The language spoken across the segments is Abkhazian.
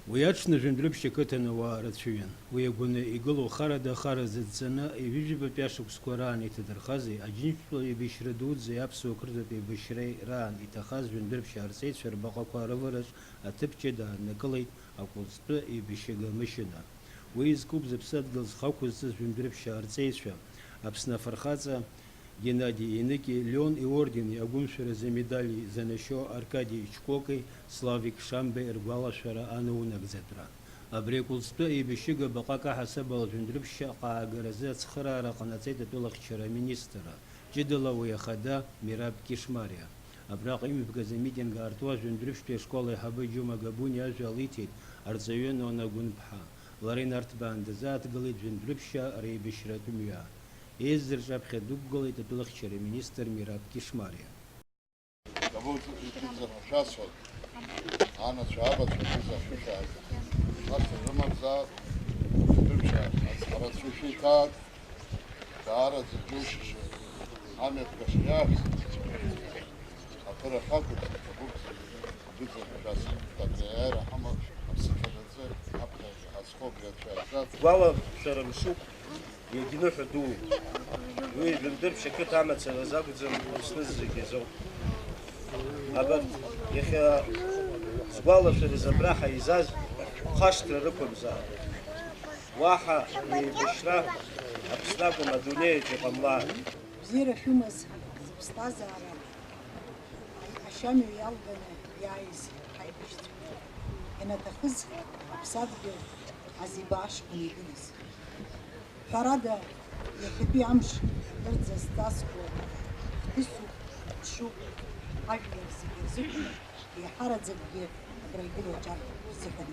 Уи аҽны жәындәрыԥшьа қыҭануаа рацәаҩын. Уи агәаны игылоу хара-хара зыдҵаны иҩыџьбатәи ашықәсқәа раан иҭадырхази, аџьынџьтәылатә еибашьра дуӡӡеи аԥсуа қырҭтәи еибашьреи раан иҭахаз жәындәрыԥшьа арҵеицәа рбаҟақәа рывараҿ аҭыԥ ҷыда ааннакылеит акәылӡтәы еибашьыга машьына. Уи изкуп зыԥсы адгьыл зхақәызҵаз жәындәрыԥшьа арҵеицәа Аԥсны афырхаҵа Геннади Еныкьи, Леон иордени агәымшәаразы медали занашьо Аркадий Чкоки, Славик Шамбеи ргәалашәара анаунагӡатәра. Абри акәылӡтәы еибашьыга баҟак аҳасабала жәындәрыԥшьа ҟаагаразы ацхыраара ҟанаҵеит атәылахьчара аминистрра, ҷыдала уи ахада Мираб Кишмариа. Абраҟа имҩаԥгаз амитинг аартуа жәындәрыԥшьтәи ашкол аиҳабы Џьума Габуни ажәа алиҭеит арҵаҩы Нона Гәынԥҳа. Лара инарҭбаан дазааҭгылеит жәындәрыԥшьа реибашьратә мҩа. Еизырҿаԥхьа дықәгылеит атәылахьчара аминистр Мираб Кишмариа. Иагьны ҳәа дууп. Уи жәындәрыԥшьа ақыҭа амацараз акәӡам Аԥсны зегьы азоуп. Абарҭ иахьа сгәалашәарыз абра ҳаизаз хашҭра рықәымзаап. Уаҳа еибашьра Аԥсны акәым адунеиаҿ иҟамлааит. Бзиара шәымаз зыԥсҭазаара ашьамҩа иалганы иааиз ҳаибашьцәа. Ианаҭахыз аԥсадгьыл азиба ашҟа игылаз. Ҳәарада, иахьатәи амш рыӡа зҵазкуа ҳәысуп, ҽуп, ажәлар зегьы рзыҳәан еиҳараӡакгьы агәра игылоу аҿар рзыҳәан.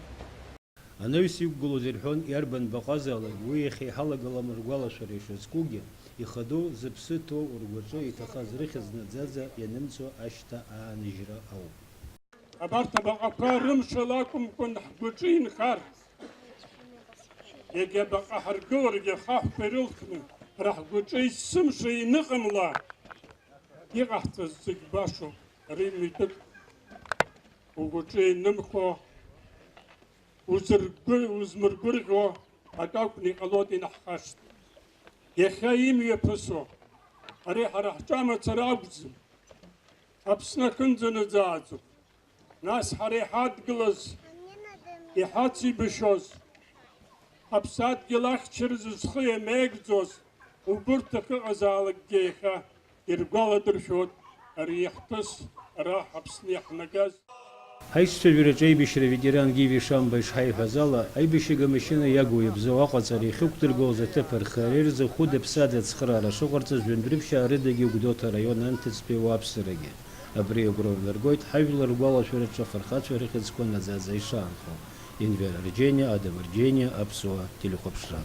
Анаҩс иқәгылоз ирҳәон иарбан баҟазаалак уи иахьа иҳалагалам ргәалашәара ишазкугьы, ихадоу зыԥсы ҭоу ргәаҿы иҭахаз рыхьӡ наӡаӡа ианымцо ашьҭа ааныжьра ауп. Абарҭ абаҟақәа рымшала акәымкәан ҳгәаҿы инхар. Егьа баҟа ҳаргыларгьы хаҳәқәа ирылхны, раҳгәаҿы исымша иныҟамла, иҟаҳҵаз зегь башоуп. Ари митәык угәаҿы инымхо, узмыргәырӷьо акакәны иҟалоит инаҳхашт. Иахьа имҩаԥысо, ари ҳара ҳҿамацара акәӡам. Аԥсны аҟынӡа наӡааӡоуп. Нас ҳара иҳадгылаз, иҳацеибашьоз, Аԥсадгьыл ахьчаразы зхы иамеигӡоз убырҭ ахьыҟазаалакгьы иахьа иргәаладыршәоит ари иахҭыс ара Аԥсны иаҳнагаз. Ҳаишьцәажәараҿы аибашьра ветеран Гиви Шамба ишҳаиҳәаз ала, аибашьыга амашьына иагу иабзоу аҟаҵара ихьықәдыргылоз аҭыԥ рхареи рзы хәыда-ԥсада ацхыраара шыҟарҵаз жәындәрыԥшьа арыдагьы Гәдоуҭа араион анҭыҵтәи ауааԥсырагьы. Абри агәра рнаргоит ҳажәлар ргәалашәараҿы афырхацәа рыхьӡқәа наӡаӡа ишаанхо. Енвер Арџьениа, Адам Арџьениа, Аԥсуа телехәаԥшра.